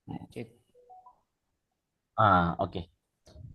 Cek. Oke.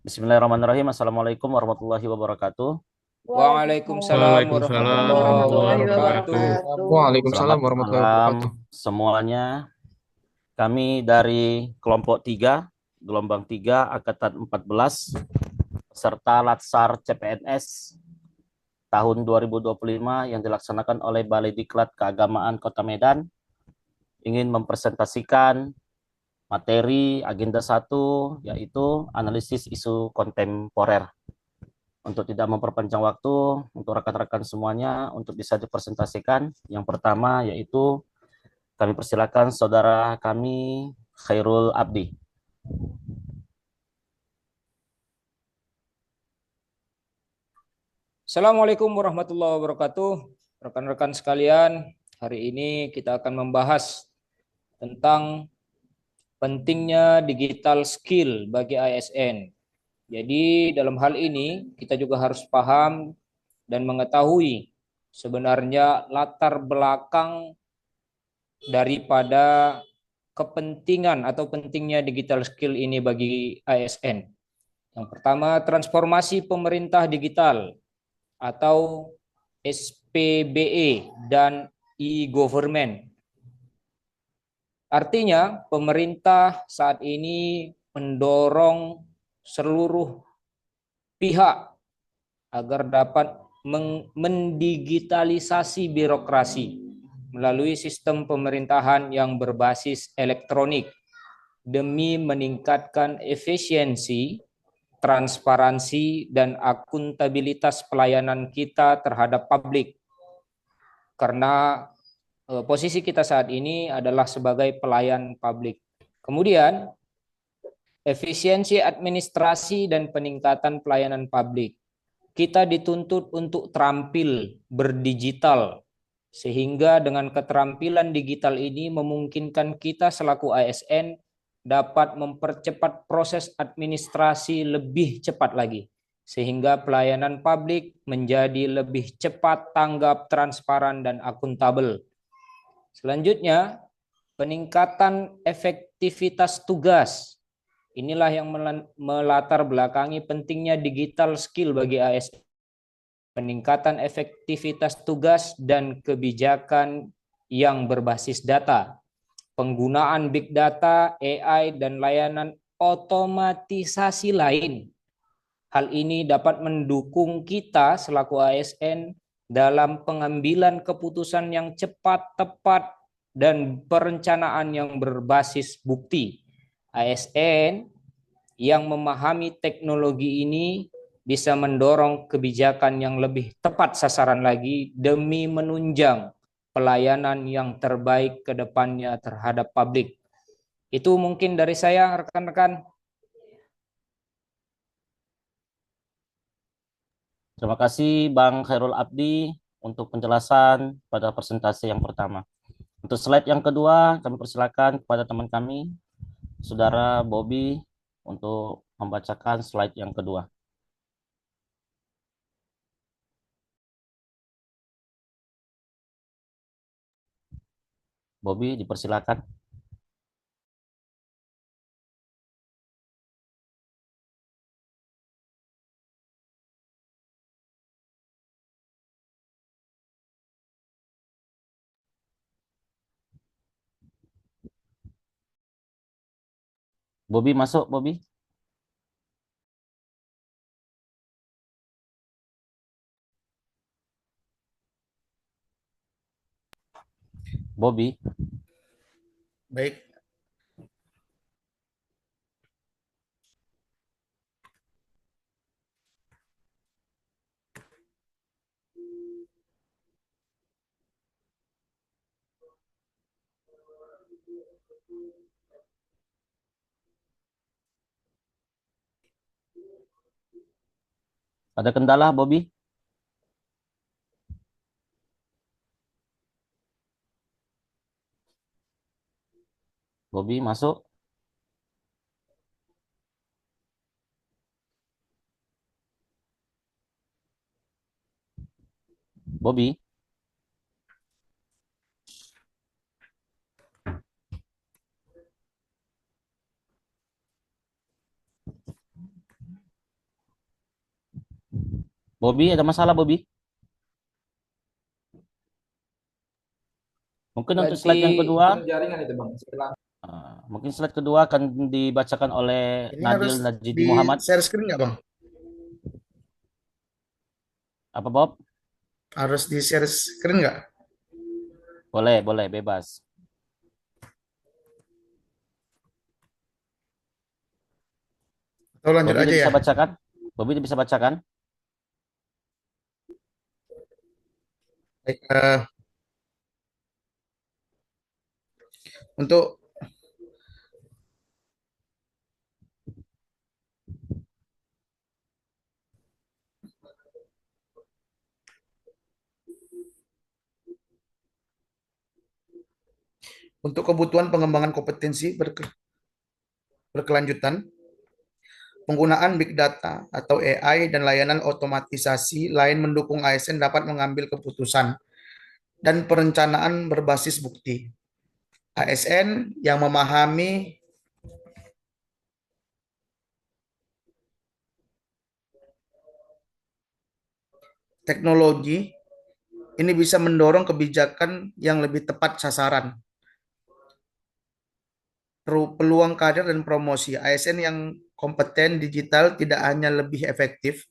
Bismillahirrahmanirrahim. Assalamualaikum warahmatullahi wabarakatuh. Waalaikumsalam Waalaikumsalam warahmatullahi warahmatullahi Halo, wabarakatuh. wabarakatuh. selamat Waalaikumsalam warahmatullahi malam wabarakatuh. semuanya. Kami dari kelompok 3, gelombang 3, Angkatan 14, serta Latsar CPNS tahun 2025 yang dilaksanakan oleh Balai Diklat Keagamaan Kota Medan, ingin mempresentasikan materi agenda 1, yaitu analisis isu kontemporer. Untuk tidak memperpanjang waktu, untuk rekan-rekan semuanya untuk bisa dipresentasikan. Yang pertama yaitu kami persilakan saudara kami Khairul Abdi. Assalamualaikum warahmatullahi wabarakatuh. Rekan-rekan sekalian, hari ini kita akan membahas tentang pentingnya digital skill bagi ASN. Jadi dalam hal ini kita juga harus paham dan mengetahui sebenarnya latar belakang daripada kepentingan atau pentingnya digital skill ini bagi ASN. Yang pertama, transformasi pemerintah digital atau SPBE dan e-government. Artinya, pemerintah saat ini mendorong seluruh pihak agar dapat mendigitalisasi birokrasi melalui sistem pemerintahan yang berbasis elektronik demi meningkatkan efisiensi, transparansi, dan akuntabilitas pelayanan kita terhadap publik. Karena posisi kita saat ini adalah sebagai pelayan publik. Kemudian, efisiensi administrasi dan peningkatan pelayanan publik. Kita dituntut untuk terampil berdigital, sehingga dengan keterampilan digital ini memungkinkan kita selaku ASN dapat mempercepat proses administrasi lebih cepat lagi, sehingga pelayanan publik menjadi lebih cepat, tanggap, transparan, dan akuntabel. Selanjutnya, peningkatan efektivitas tugas. Inilah yang melatar belakangi pentingnya digital skill bagi ASN. Peningkatan efektivitas tugas dan kebijakan yang berbasis data, penggunaan big data, AI, dan layanan otomatisasi lain. Hal ini dapat mendukung kita selaku ASN dalam pengambilan keputusan yang cepat, tepat, dan perencanaan yang berbasis bukti. ASN yang memahami teknologi ini bisa mendorong kebijakan yang lebih tepat sasaran lagi demi menunjang pelayanan yang terbaik ke depannya terhadap publik. Itu mungkin dari saya, rekan-rekan. Terima kasih Bang Khairul Abdi untuk penjelasan pada presentasi yang pertama. Untuk slide yang kedua, kami persilakan kepada teman kami, saudara Bobby, untuk membacakan slide yang kedua. Bobby, dipersilakan. Bobby masuk, Bobby. Bobby. Baik, Ada kendala, Bobby? Bobby masuk. Bobby. Bobby, ada masalah Bobby? Mungkin untuk Berarti slide yang kedua, jaringan itu Bang. Setelah mungkin slide kedua akan dibacakan oleh Ini Nadil harus Najidi di Muhammad. share screen nggak, Bang? Apa Bob? Harus di share screen nggak? Boleh, boleh, bebas. Atau lanjut Bobby aja bisa ya? bacakan? Bobby bisa bacakan? Baik, untuk kebutuhan pengembangan kompetensi berkelanjutan, penggunaan big data atau AI dan layanan otomatisasi lain mendukung ASN dapat mengambil keputusan dan perencanaan berbasis bukti. ASN yang memahami teknologi ini bisa mendorong kebijakan yang lebih tepat sasaran, peluang karir dan promosi. ASN yang kompeten digital tidak hanya lebih efektif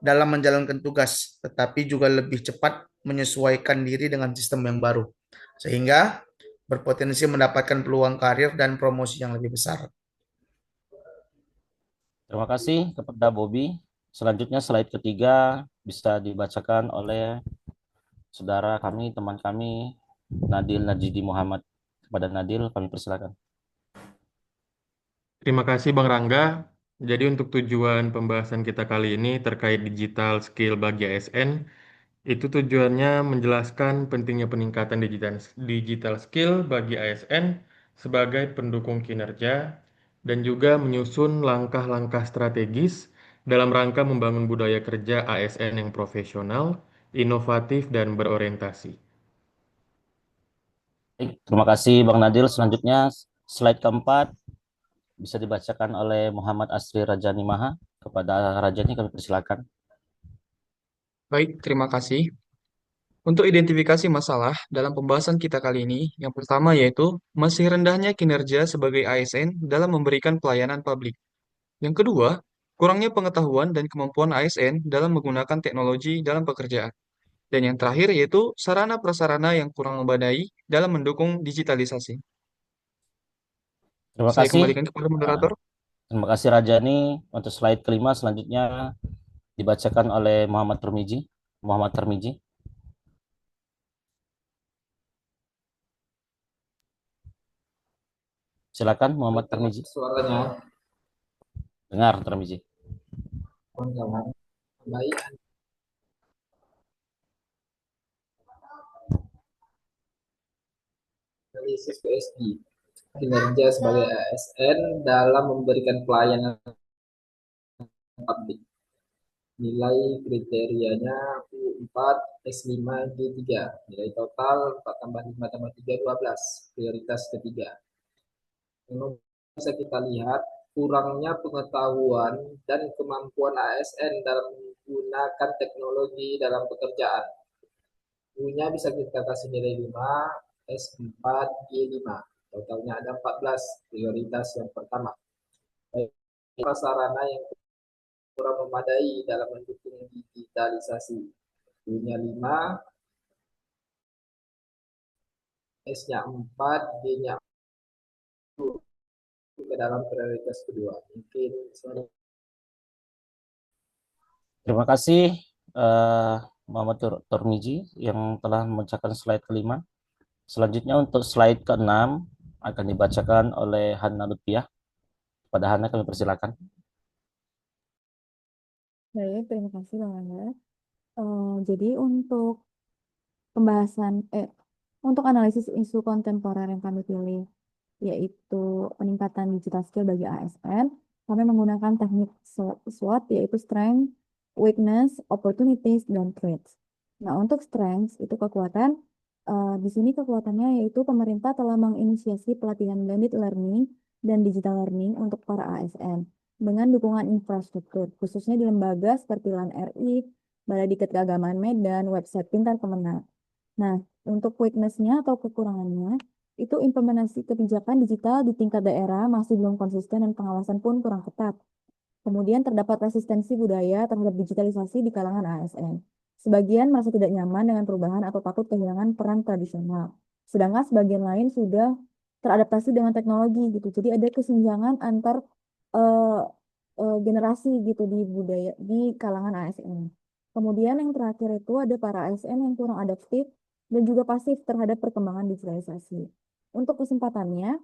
dalam menjalankan tugas, tetapi juga lebih cepat menyesuaikan diri dengan sistem yang baru, sehingga berpotensi mendapatkan peluang karir dan promosi yang lebih besar. Terima kasih kepada Bobby. Selanjutnya slide ketiga bisa dibacakan oleh saudara kami, teman kami, Nadil Najidi Muhammad. Kepada Nadil, kami persilakan. Terima kasih Bang Rangga. Jadi untuk tujuan pembahasan kita kali ini terkait digital skill bagi ASN, itu tujuannya menjelaskan pentingnya peningkatan digital skill bagi ASN sebagai pendukung kinerja dan juga menyusun langkah-langkah strategis dalam rangka membangun budaya kerja ASN yang profesional, inovatif, dan berorientasi. Terima kasih Bang Nadil. Selanjutnya slide keempat bisa dibacakan oleh Muhammad Asri Rajani Maha. Kepada Rajani kami persilakan. Baik, terima kasih. Untuk identifikasi masalah dalam pembahasan kita kali ini, yang pertama yaitu masih rendahnya kinerja sebagai ASN dalam memberikan pelayanan publik. Yang kedua, kurangnya pengetahuan dan kemampuan ASN dalam menggunakan teknologi dalam pekerjaan. Dan yang terakhir yaitu sarana-prasarana yang kurang memadai dalam mendukung digitalisasi. Terima Saya kasih. kembalikan kepada moderator. Terima kasih Rajani. Untuk slide kelima selanjutnya dibacakan oleh Muhammad Termiji. Muhammad Termiji. Silakan Muhammad Termiji. suaranya Dengar Termiji. kawan-kawan. Baik. Analisis PSD kinerja sebagai ASN dalam memberikan pelayanan publik. Nilai kriterianya U4 S5 G3. Nilai total 4 tambah 5 tambah 3 12. Prioritas ketiga. Yang bisa kita lihat kurangnya pengetahuan dan kemampuan ASN dalam menggunakan teknologi dalam pekerjaan. U-nya bisa kita kasih nilai 5, S4, G5. Totalnya ada 14. Prioritas yang pertama. Sarana yang kurang memadai dalam mendukung digitalisasi. U-nya 5, S-nya 4, G-nya 10 ke dalam prioritas kedua. Mungkin Terima kasih Muhammad Termiji yang telah membacakan slide kelima. Selanjutnya untuk slide keenam akan dibacakan oleh Hana Lutfiah. Pada Hana kami persilakan. Baik, terima kasih Bang Angga. Jadi pembahasan, untuk analisis isu kontemporer yang kami pilih, yaitu peningkatan digital skill bagi ASN, kami menggunakan teknik SWOT, yaitu Strength, Weakness, Opportunities, dan Threats. Nah, untuk Strengths, itu kekuatan. Di sini kekuatannya yaitu pemerintah telah menginisiasi pelatihan blended learning dan digital learning untuk para ASN dengan dukungan infrastruktur, khususnya di lembaga seperti LAN RI, Balai Diklat Keagamaan Medan, website Pintar Kemenang. Nah, untuk weakness-nya atau kekurangannya, itu implementasi kebijakan digital di tingkat daerah masih belum konsisten dan pengawasan pun kurang ketat. Kemudian terdapat resistensi budaya terhadap digitalisasi di kalangan ASN. Sebagian merasa tidak nyaman dengan perubahan atau takut kehilangan peran tradisional. Sedangkan sebagian lain sudah teradaptasi dengan teknologi gitu. Jadi ada kesenjangan antar eh, generasi gitu di budaya di kalangan ASN. Kemudian yang terakhir itu ada para ASN yang kurang adaptif dan juga pasif terhadap perkembangan digitalisasi. Untuk kesempatannya,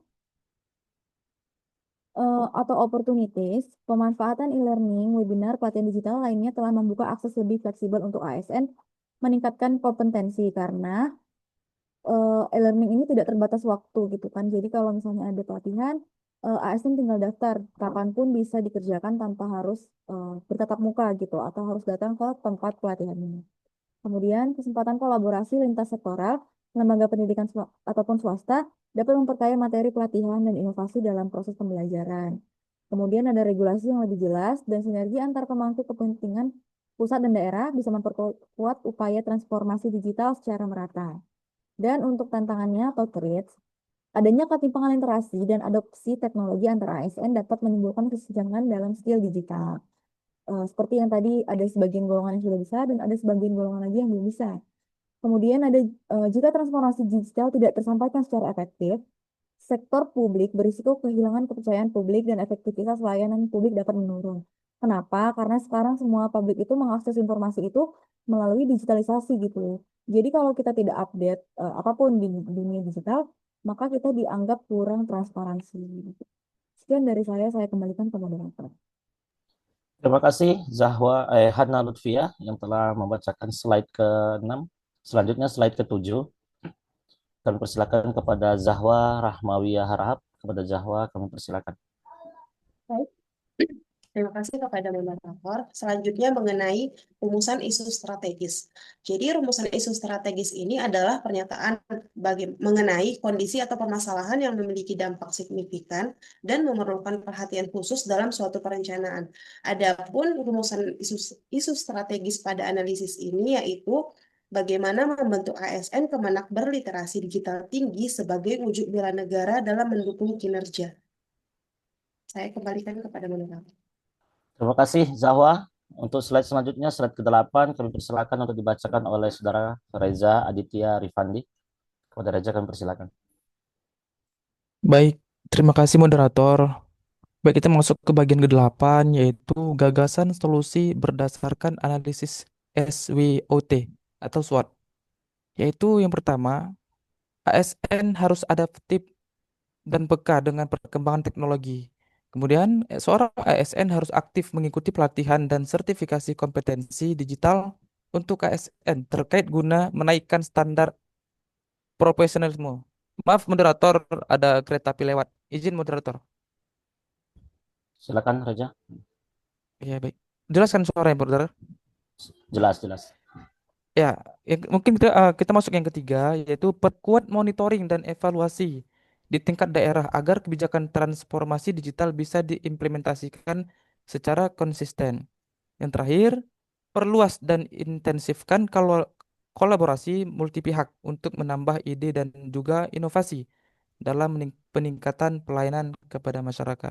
atau opportunities, pemanfaatan e-learning, webinar, pelatihan digital lainnya telah membuka akses lebih fleksibel untuk ASN, meningkatkan kompetensi karena e-learning ini tidak terbatas waktu gitu kan. Jadi kalau misalnya ada pelatihan, ASN tinggal daftar, kapanpun bisa dikerjakan tanpa harus bertatap muka gitu, atau harus datang ke tempat pelatihannya. Kemudian kesempatan kolaborasi lintas sektoral, lembaga pendidikan ataupun swasta dapat memperkaya materi pelatihan dan inovasi dalam proses pembelajaran. Kemudian ada regulasi yang lebih jelas dan sinergi antar pemangku kepentingan pusat dan daerah bisa memperkuat upaya transformasi digital secara merata. Dan untuk tantangannya atau threats, adanya ketimpangan literasi dan adopsi teknologi antara ASN dapat menimbulkan kesenjangan dalam skill digital. Seperti yang tadi ada sebagian golongan yang sudah bisa dan ada sebagian golongan lagi yang belum bisa. Kemudian ada jika transformasi digital tidak tersampaikan secara efektif, sektor publik berisiko kehilangan kepercayaan publik dan efektivitas layanan publik dapat menurun. Kenapa? Karena sekarang semua publik itu mengakses informasi itu melalui digitalisasi gitu. Jadi kalau kita tidak update apapun di dunia digital, maka kita dianggap kurang transparansi. Sekian dari saya kembalikan ke moderator. Terima kasih Hana Lutfia yang telah membacakan slide ke-6. Selanjutnya slide ke-7. Kami persilakan kepada Zahwa Rahmawiyah Harahap. Kepada Zahwa kami persilakan. Baik, terima kasih kepada moderator. Selanjutnya mengenai rumusan isu strategis. Jadi rumusan isu strategis ini adalah pernyataan mengenai kondisi atau permasalahan yang memiliki dampak signifikan dan memerlukan perhatian khusus dalam suatu perencanaan. Adapun rumusan isu strategis pada analisis ini yaitu bagaimana membentuk ASN Kemenak berliterasi digital tinggi sebagai wujud bela negara dalam mendukung kinerja. Saya kembalikan kepada moderator. Terima kasih Zahwa. Untuk slide selanjutnya, slide ke-8, kami persilakan untuk dibacakan oleh Saudara Reza Aditya Rifandi. Kepada Reza kami persilakan. Baik, terima kasih moderator. Baik, kita masuk ke bagian ke-8, yaitu gagasan solusi berdasarkan analisis SWOT atau SWOT. Yaitu yang pertama, ASN harus adaptif dan peka dengan perkembangan teknologi. Kemudian, seorang ASN harus aktif mengikuti pelatihan dan sertifikasi kompetensi digital untuk ASN terkait guna menaikkan standar profesionalisme. Maaf moderator, ada kereta api lewat. Izin moderator. Silakan Reza. Ya, baik. Jelaskan suara yang moderator. Jelas. Ya, mungkin kita masuk yang ketiga, yaitu perkuat monitoring dan evaluasi di tingkat daerah agar kebijakan transformasi digital bisa diimplementasikan secara konsisten. Yang terakhir, perluas dan intensifkan kolaborasi multi pihak untuk menambah ide dan juga inovasi dalam peningkatan pelayanan kepada masyarakat.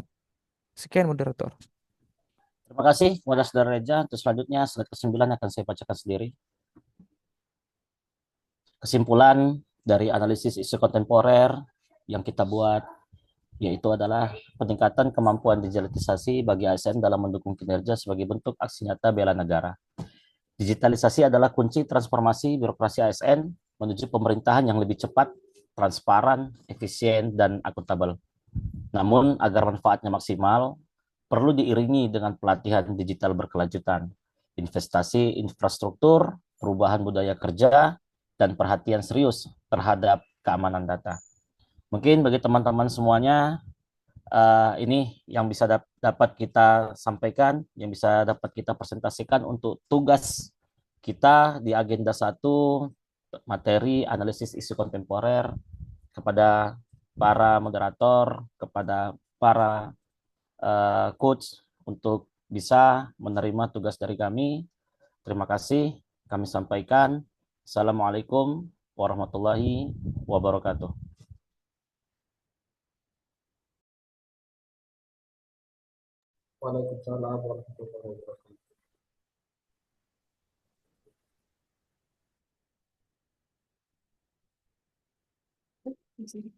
Sekian moderator. Terima kasih kepada Saudara Reza. Untuk selanjutnya, slide ke-9 akan saya bacakan sendiri. Kesimpulan dari analisis isu kontemporer yang kita buat yaitu adalah peningkatan kemampuan digitalisasi bagi ASN dalam mendukung kinerja sebagai bentuk aksi nyata bela negara. Digitalisasi adalah kunci transformasi birokrasi ASN menuju pemerintahan yang lebih cepat, transparan, efisien, dan akuntabel. Namun, agar manfaatnya maksimal, perlu diiringi dengan pelatihan digital berkelanjutan, investasi infrastruktur, perubahan budaya kerja, dan perhatian serius terhadap keamanan data. Mungkin bagi teman-teman semuanya, ini yang bisa dapat kita sampaikan, yang bisa dapat kita presentasikan untuk tugas kita di agenda 1, materi analisis isu kontemporer, kepada para moderator, kepada para coach untuk bisa menerima tugas dari kami Terima kasih kami sampaikan. Assalamualaikum warahmatullahi wabarakatuh. Waalaikumsalam warahmatullahi wabarakatuh. Di sini.